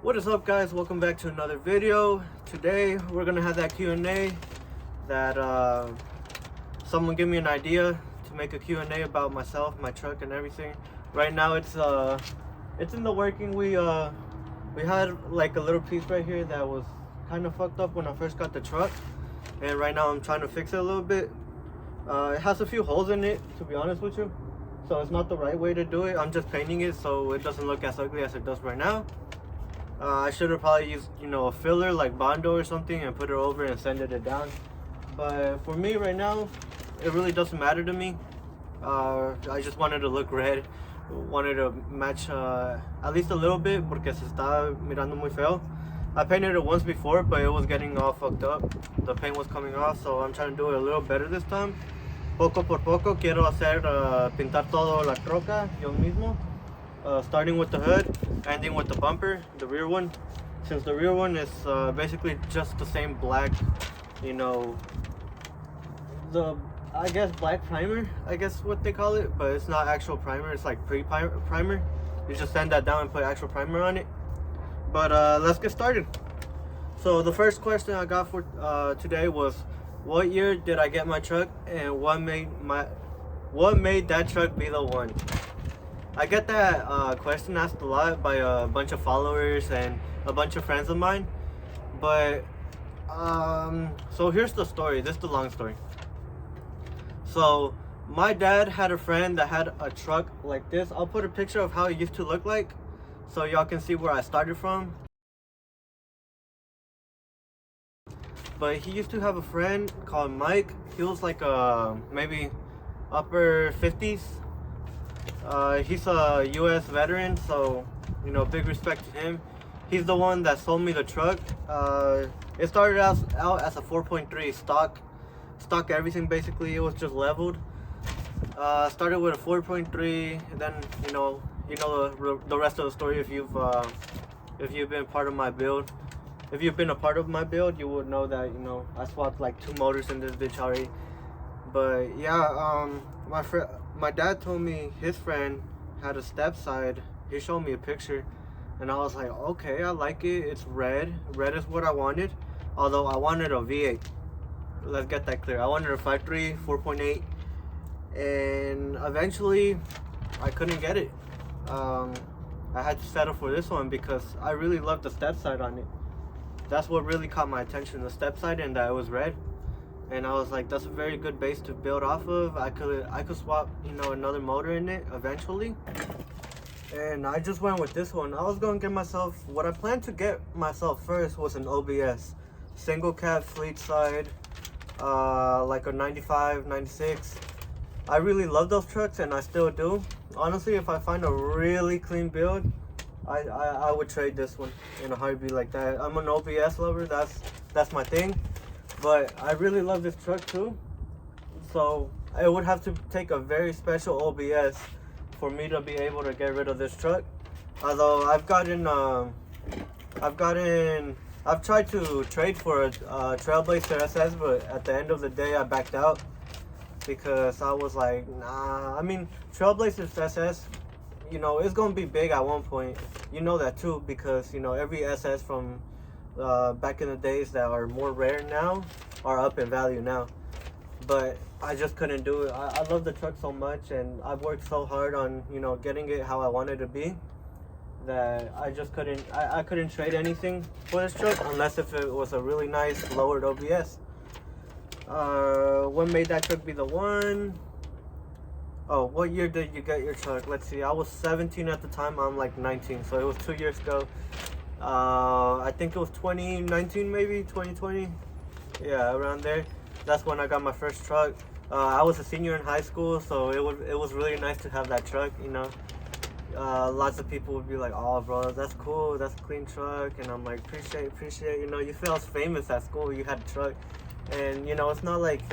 What is up, guys? Welcome back to another video. Today we're gonna have that Q&A that someone gave me an idea to make a Q&A about myself, my truck, and everything. Right now it's in the working. We had like a little piece right here that was kind of fucked up when I first got the truck, and right now I'm trying to fix it a little bit. It has a few holes in it, to be honest with you, so it's not the right way to do it. I'm just painting it so it doesn't look as ugly as it does right now. I should have probably used, a filler like Bondo or something and put it over and sanded it down. But for me right now, it really doesn't matter to me. I just wanted to look red, wanted to match at least a little bit porque se está mirando muy feo. I painted it once before, but it was getting all fucked up. The paint was coming off, so I'm trying to do it a little better this time. Poco por poco quiero hacer pintar todo la troca yo mismo. Starting with the hood, ending with the bumper, the rear one. Since the rear one is basically just the same black, I guess black primer, I guess what they call it, but it's not actual primer, it's like pre-primer. You just sand that down and put actual primer on it. But let's get started. So the first question I got for today was, what year did I get my truck, and what made that truck be the one? I get that question asked a lot by a bunch of followers and a bunch of friends of mine, but so here's the story. This is the long story. So my dad had a friend that had a truck like this. I'll put a picture of how it used to look like so y'all can see where I started from. But he used to have a friend called Mike. He was like maybe upper 50s. He's a U.S. veteran, so big respect to him. He's the one that sold me the truck. It started out as a 4.3 stock everything. Basically, it was just leveled. Started with a 4.3, then the rest of the story. If you've been part of my build, if you've been a part of my build, you would know that I swapped like 2 motors in this bitch already. But yeah, my dad told me his friend had a step side. He showed me a picture, and I was like, okay, I like it. It's red. Red is what I wanted. Although I wanted a V8. Let's get that clear. I wanted a 5.3, 4.8, and eventually I couldn't get it. I had to settle for this one because I really loved the step side on it. That's what really caught my attention, the step side, and that it was red. And I was like, that's a very good base to build off of. I could swap, another motor in it eventually. And I just went with this one. I was gonna get myself, what I planned to get myself first was an OBS. Single cab fleet side, like a 95, 96. I really love those trucks, and I still do. Honestly, if I find a really clean build, I would trade this one in a heartbeat like that. I'm an OBS lover, that's my thing. But I really love this truck too, so it would have to take a very special OBS for me to be able to get rid of this truck. Although I've tried to trade for a Trailblazer SS, but at the end of the day I backed out because I was like, nah. I mean, Trailblazer SS, it's gonna be big at one point. You know that too, because every SS from back in the days that are more rare now are up in value now. But I just couldn't do it. I love the truck so much, and I've worked so hard on getting it how I wanted to be, that I just couldn't I couldn't trade anything for this truck unless if it was a really nice lowered OBS. What made that truck be the one? Oh, what year did you get your truck? Let's see, I was 17 at the time. I'm like 19, so it was 2 years ago. I think it was 2019, maybe 2020. Yeah, around there. That's when I got my first truck. I was a senior in high school, so it was really nice to have that truck. Lots of people would be like, "Oh, bro, that's cool. That's a clean truck," and I'm like, "Appreciate." You feel famous at school. You had a truck, and it's not like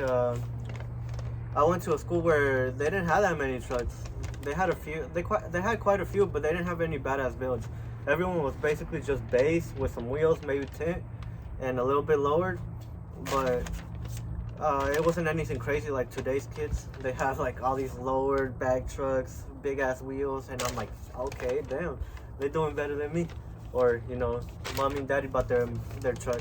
I went to a school where they didn't have that many trucks. They had a few. They had quite a few, but they didn't have any badass builds. Everyone was basically just base with some wheels, maybe tint, and a little bit lowered. But it wasn't anything crazy like today's kids. They have like all these lowered bag trucks, big ass wheels, and I'm like, okay, damn, they're doing better than me. or mommy and daddy bought their truck.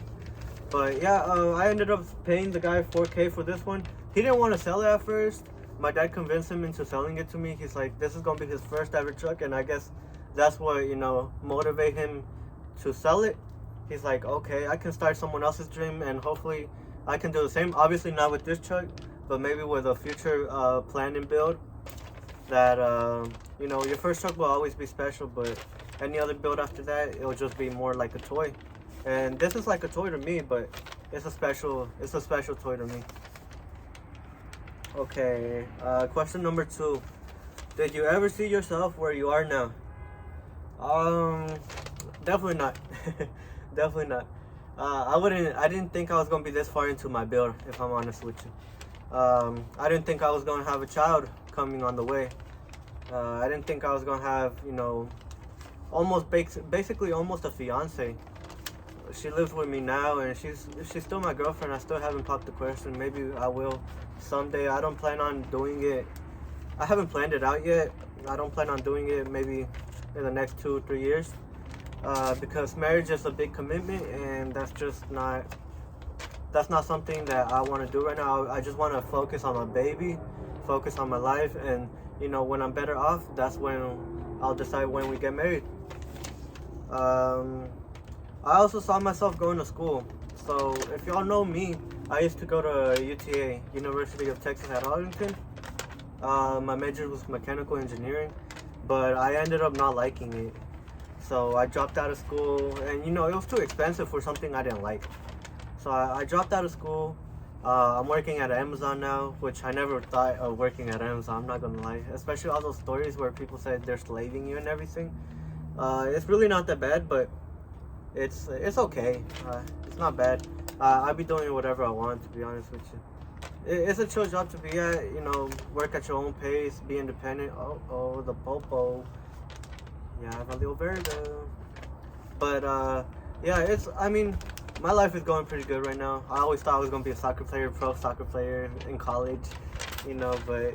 But yeah, I ended up paying the guy $4K for this one. He didn't want to sell it at first. My dad convinced him into selling it to me. He's like, this is gonna be his first ever truck, and I guess that's what motivate him to sell it. He's like, okay, I can start someone else's dream, and hopefully I can do the same. Obviously not with this truck, but maybe with a future plan and build. That your first truck will always be special, but any other build after that, it'll just be more like a toy. And this is like a toy to me, but it's a special toy to me. Okay, question number 2. Did you ever see yourself where you are now? Definitely not. Definitely not. I didn't think I was gonna be this far into my build, if I'm honest with you. I didn't think I was gonna have a child coming on the way. I didn't think I was gonna have, basically almost a fiance. She lives with me now, and she's still my girlfriend. I still haven't popped the question. Maybe I will someday. I don't plan on doing it. I haven't planned it out yet. I don't plan on doing it maybe in the next 2-3 years, because marriage is a big commitment, and that's not something that I want to do right now. I just want to focus on my baby, focus on my life, and when I'm better off, that's when I'll decide when we get married. I also saw myself going to school. So if y'all know me, I used to go to UTA, University of Texas at Arlington. My major was mechanical engineering, but I ended up not liking it. So I dropped out of school, and it was too expensive for something I didn't like. So I dropped out of school. I'm working at Amazon now, which I never thought of working at Amazon, I'm not gonna lie. Especially all those stories where people say they're slaving you and everything. It's really not that bad, but it's okay. It's not bad. I'll be doing whatever I want, to be honest with you. It's a chill job to be at, work at your own pace, be independent. Oh, the popo. Yeah, I have a little Virgo. But, yeah, my life is going pretty good right now. I always thought I was going to be a pro soccer player in college, but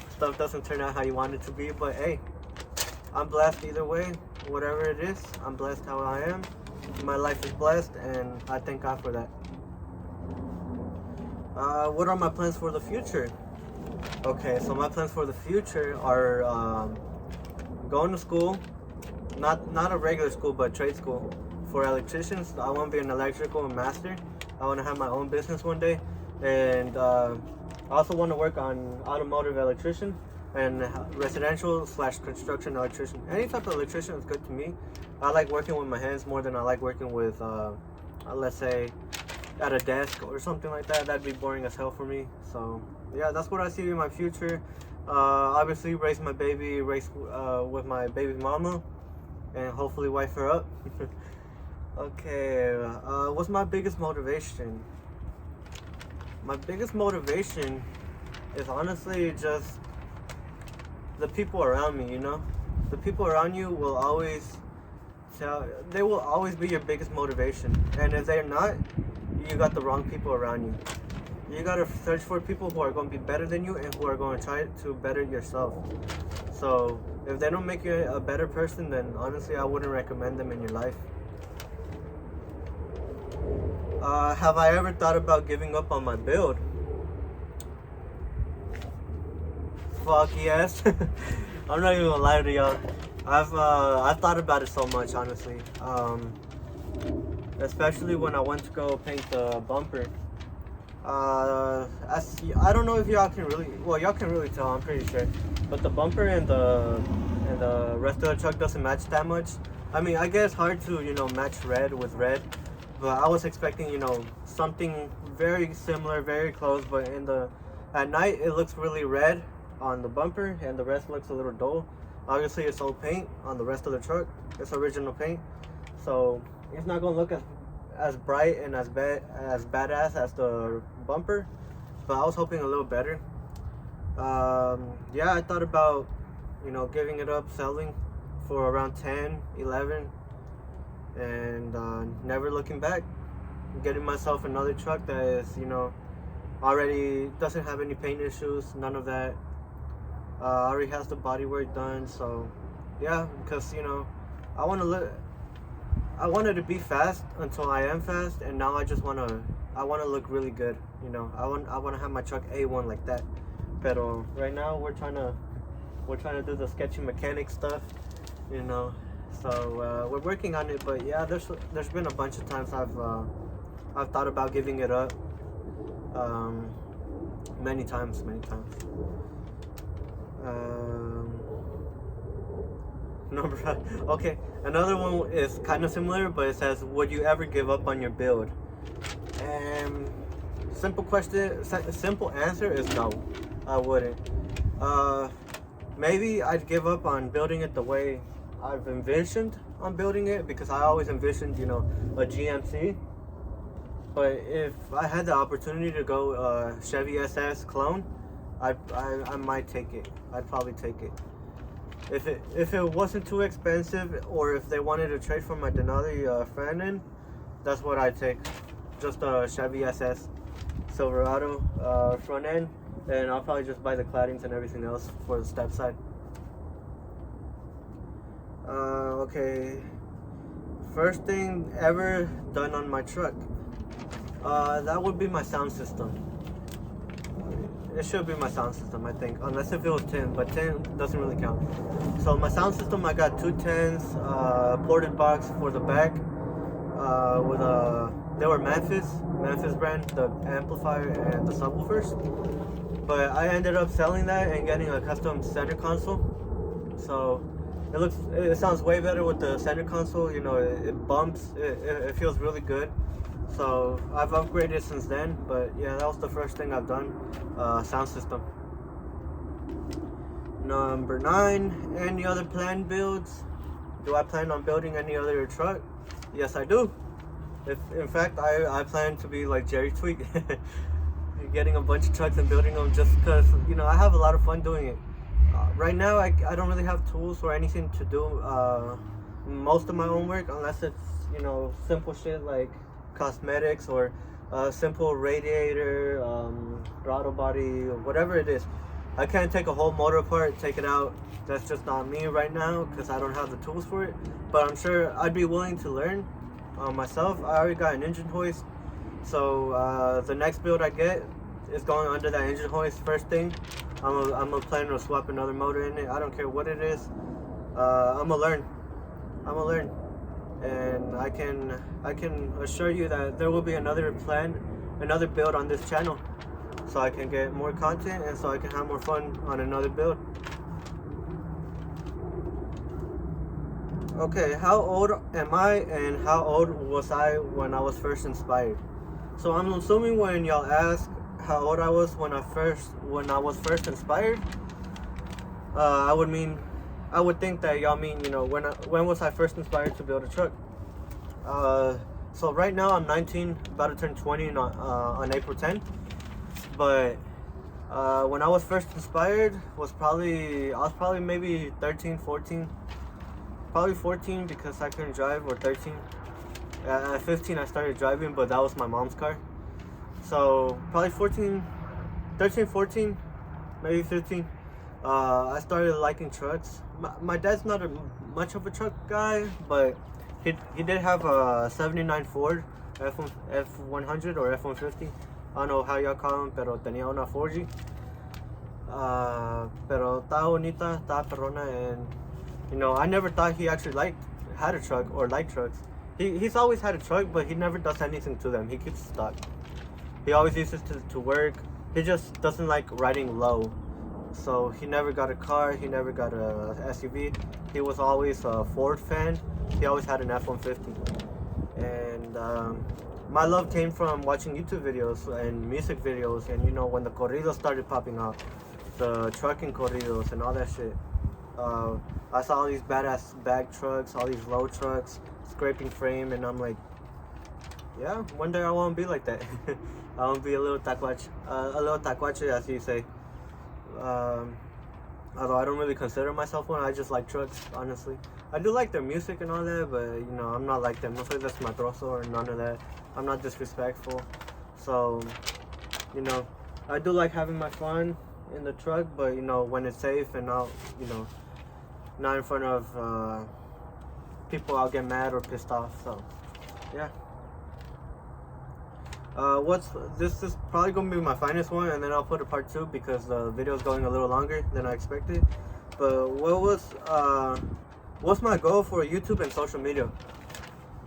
stuff doesn't turn out how you want it to be. But, hey, I'm blessed either way. Whatever it is, I'm blessed how I am. My life is blessed, and I thank God for that. What are my plans for the future? Okay, so my plans for the future are going to school, not a regular school, but trade school for electricians. I want to be an electrical master. I want to have my own business one day, and I also want to work on automotive electrician and residential/construction electrician. Any type of electrician is good to me. I like working with my hands more than I like working with, let's say, at a desk or something like that. That'd be boring as hell for me. So yeah, that's what I see in my future. Obviously raise my baby, with my baby mama, and hopefully wife her up. Okay, what's my biggest motivation? My biggest motivation is honestly just the people around me, The people around you will always be your biggest motivation. And if they're not, you got the wrong people around you. You gotta search for people who are going to be better than you and who are going to try to better yourself. So if they don't make you a better person, then honestly I wouldn't recommend them in your life. Have I ever thought about giving up on my build? Fuck yes. I'm not even gonna lie to y'all. I've thought about it so much, honestly. Especially when I went to go paint the bumper. I don't know if y'all can really tell, I'm pretty sure. But the bumper and the rest of the truck doesn't match that much. I mean, I guess hard to, match red with red. But I was expecting, something very similar, very close. But at night, it looks really red on the bumper, and the rest looks a little dull. Obviously, it's old paint on the rest of the truck. It's original paint, so it's not gonna look as bright and as badass as the bumper. But I was hoping a little better. Yeah, I thought about, giving it up, selling for around 10, 11, and never looking back. Getting myself another truck that is, already doesn't have any paint issues, none of that. Already has the body work done. So yeah, because I want to live. I wanted to be fast until I am fast, and now I just I wanna look really good. You know, I wanna have my truck A1 like that. Pero right now we're trying to do the sketchy mechanic stuff. You know, so we're working on it. But yeah, there's been a bunch of times I've thought about giving it up. Many times. Number five. Okay, another one is kind of similar, but it says, would you ever give up on your build? And simple answer is no, I wouldn't. Maybe I'd give up on building it the way I've envisioned on building it, because I always envisioned, you know, a GMC. But if I had the opportunity to go Chevy SS clone, I might take it. I'd probably take it. If it wasn't too expensive, or if they wanted to trade for my Denali friend in, that's what I'd take. Just a Chevy SS Silverado front end, and I'll probably just buy the claddings and everything else for the step side. Okay, first thing ever done on my truck. That would be my sound system. It should be my sound system, I think, unless if it was 10, but 10 doesn't really count. So my sound system, I got two 10s, ported box for the back, with they were Memphis brand, the amplifier and the subwoofers. But I ended up selling that and getting a custom center console. So it sounds way better with the center console. You know, it bumps, it feels really good. So I've upgraded since then, but yeah, that was the first thing I've done, sound system. Number 9, any other planned builds? Do I plan on building any other truck? Yes, I do. In fact, I plan to be like Jerry Tweak, getting a bunch of trucks and building them, just because, you know, I have a lot of fun doing it. Right now, I don't really have tools or anything to do most of my own work, unless it's, you know, simple shit like cosmetics or simple radiator, throttle body, or whatever it is. I can't take a whole motor apart, take it out. That's just not me right now, because I don't have the tools for it. But I'm sure I'd be willing to learn myself. I already got an engine hoist, so the next build I get is going under that engine hoist first thing. I'm a plan to swap another motor in it. I don't care what it is. I'm gonna learn, and I can assure you that there will be another build on this channel, so I can get more content and so I can have more fun on another build. Okay, how old am I and how old was I when I was first inspired? So I'm assuming when y'all ask how old I was when I was first inspired, I would think that y'all mean, you know, when was I first inspired to build a truck? So right now I'm 19, about to turn 20 on April 10th. But when I was first inspired I was probably maybe 13, 14. Probably 14 because I couldn't drive, or 13. At 15 I started driving, but that was my mom's car. So probably 13, 14, maybe 15. I started liking trucks. My dad's not much of a truck guy, but he did have a 79 Ford F100 or F150. I don't know how y'all call them, pero tenía una 4G. Pero estaba bonita, estaba perrona, and you know, I never thought he actually had a truck or liked trucks. He's always had a truck, but he never does anything to them. He keeps it stock. He always uses it to work. He just doesn't like riding low. So he never got a car. He never got a SUV. He was always a Ford fan. He always had an F-150. And my love came from watching YouTube videos and music videos. And you know, when the corridos started popping up, the trucking corridos and all that shit. I saw all these badass bag trucks, all these low trucks, scraping frame, and I'm like, yeah, one day I want to be like that. I want to be a little tacuache, as you say. Although I don't really consider myself one, I just like trucks, honestly. I do like their music and all that, but you know, I'm not like them. No soy desmadroso or none of that. I'm not disrespectful. So, you know, I do like having my fun in the truck, but you know, when it's safe and not, you know, not in front of people I'll get mad or pissed off. So yeah. This is probably gonna be my finest one, and then I'll put a part 2 because the video is going a little longer than I expected. But what's my goal for YouTube and social media?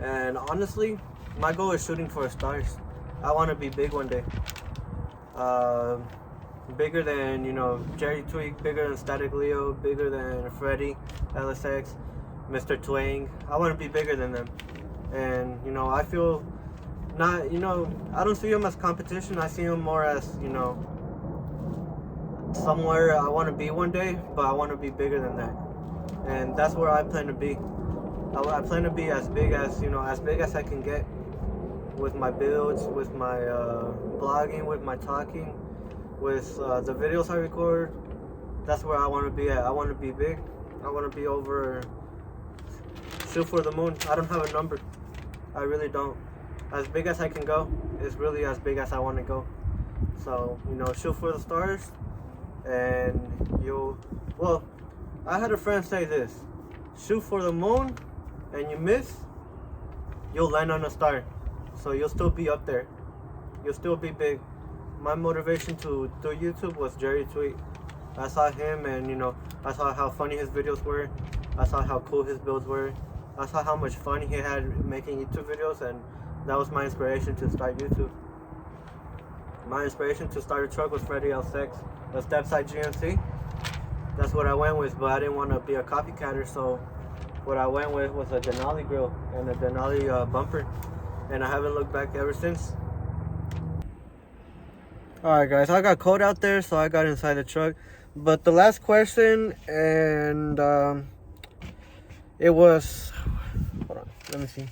And honestly, my goal is shooting for stars. I want to be big one day. Bigger than, Jerry Tweak, bigger than Static Leo, bigger than Freddy, LSX, Mr. Twang. I want to be bigger than them. And, I feel not, I don't see them as competition. I see them more as, somewhere I want to be one day, but I want to be bigger than that. And that's where I plan to be. I plan to be as big as, as big as I can get with my builds, with my blogging, with my talking, with the videos I record. That's where I want to be at. I want to be big. I want to be over, shoot for the moon. I don't have a number. I really don't. As big as I can go is really as big as I want to go. So, shoot for the stars, and I had a friend say this: shoot for the moon and you miss, you'll land on a star. So you'll still be up there. You'll still be big. My motivation to do YouTube was Jerry Tweet. I saw him, and I saw how funny his videos were. I saw how cool his builds were. I saw how much fun he had making YouTube videos, and that was my inspiration to start YouTube. My inspiration to start a truck was Freddy L6, a step-side GMC. That's what I went with, but I didn't want to be a copycatter, so what I went with was a Denali grill and a Denali bumper, and I haven't looked back ever since. Alright guys, I got cold out there, so I got inside the truck. But the last question, and it was, hold on, let me see.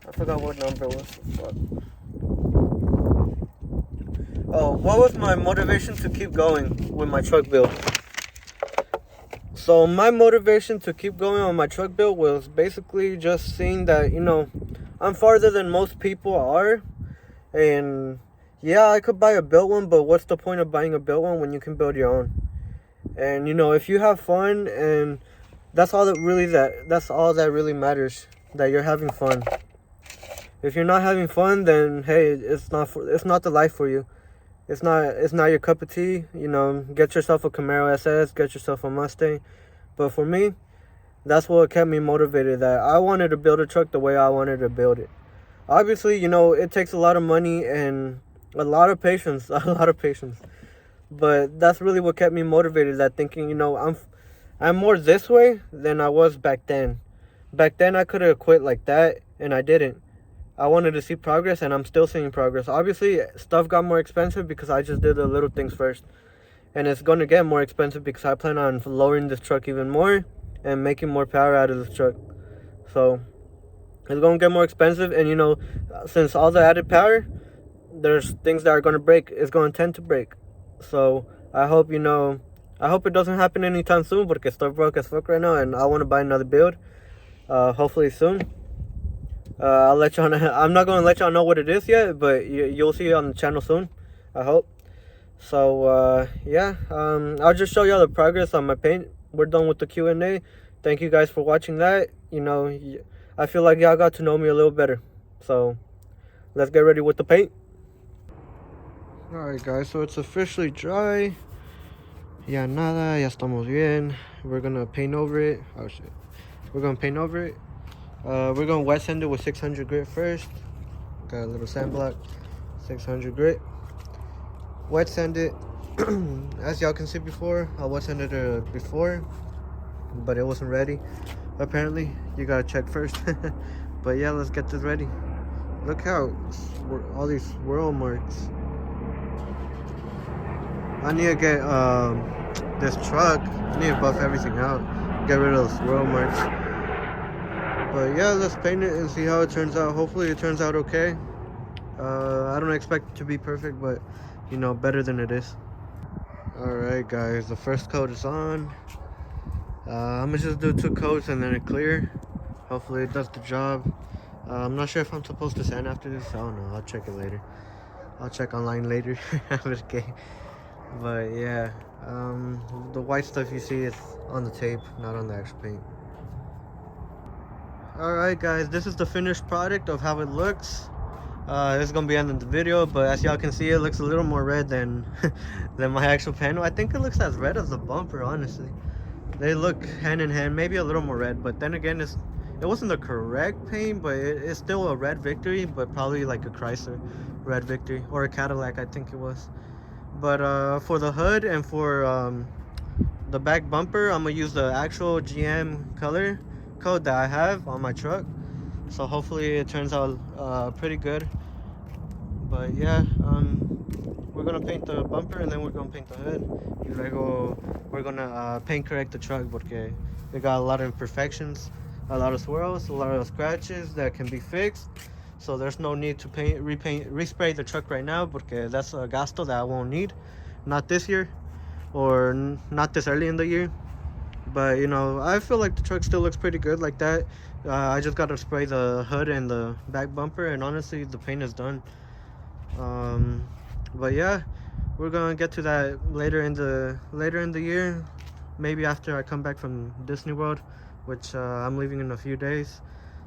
I forgot what number it was. Oh, what was my motivation to keep going with my truck build? So my motivation to keep going on my truck build was basically just seeing that, I'm farther than most people are. And yeah, I could buy a built one, but what's the point of buying a built one when you can build your own? And if you have fun, and that's all that really matters, that you're having fun. If you're not having fun, then hey, it's not the life for you. It's not your cup of tea. Get yourself a Camaro SS, get yourself a Mustang. But for me, that's what kept me motivated, that I wanted to build a truck the way I wanted to build it. Obviously, it takes a lot of money and a lot of patience, But that's really what kept me motivated, that thinking, I'm more this way than I was back then. Back then, I could have quit like that, and I didn't. I wanted to see progress, and I'm still seeing progress. Obviously, stuff got more expensive because I just did the little things first. And it's going to get more expensive because I plan on lowering this truck even more and making more power out of this truck. So it's going to get more expensive, and since all the added power, there's things that are going to break. It's going to tend to break. So I hope it doesn't happen anytime soon, because stuff broke as fuck right now, and I want to buy another build. Hopefully soon. I'll let y'all know. I'm not going to let y'all know what it is yet, but you'll see it on the channel soon, I hope. So yeah, I'll just show y'all the progress on my paint. We're done with the Q&A. Thank you guys for watching that. I feel like y'all got to know me a little better. So let's get ready with the paint. Alright guys, so it's officially dry. Ya nada, ya estamos bien. We're gonna paint over it. Oh shit. We're gonna paint over it. We're gonna wet sand it with 600 grit first. Got a little sand block, 600 grit. Wet sand it. As y'all can see before, I wet sanded it before, but it wasn't ready. Apparently, you gotta check first. But yeah, let's get this ready. Look how all these swirl marks. I need to get this truck. I need to buff everything out, get rid of the swirl marks. But yeah, let's paint it and see how it turns out. Hopefully it turns out okay. I don't expect it to be perfect, but better than it is. Alright guys, the first coat is on. I'm gonna just do 2 coats and then a clear. Hopefully it does the job. I'm not sure if I'm supposed to sand after this. I don't know, I'll check it later. I'll check online later. Okay. But yeah, the white stuff you see is on the tape, not on the actual paint. Alright guys, this is the finished product of how it looks. This is gonna be ending the video, but as y'all can see, it looks a little more red than than my actual panel. I think it looks as red as the bumper, honestly. They look hand in hand, maybe a little more red, but then again, it wasn't the correct paint, but it's still a red Victory, but probably like a Chrysler red Victory or a Cadillac, I think it was. But for the hood and for the back bumper, I'm gonna use the actual GM color code that I have on my truck, so hopefully it turns out pretty good. But yeah, we're gonna paint the bumper and then we're gonna paint the hood. Y luego we're gonna paint correct the truck porque it got a lot of imperfections, a lot of swirls, a lot of scratches that can be fixed. So there's no need to respray the truck right now porque that's a gasto that I won't need, not this year or not this early in the year. But you know, I feel like the truck still looks pretty good like that. I just gotta spray the hood and the back bumper, and honestly the paint is done. But yeah, we're gonna get to that later in the year, maybe after I come back from Disney World, which I'm leaving in a few days,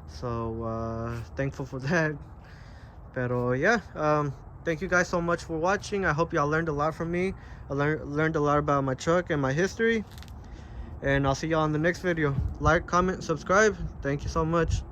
so thankful for that. Pero yeah, thank you guys so much for watching. I hope y'all learned a lot from me. I learned a lot about my truck and my history, and I'll see y'all in the next video. Like, comment, subscribe. Thank you so much.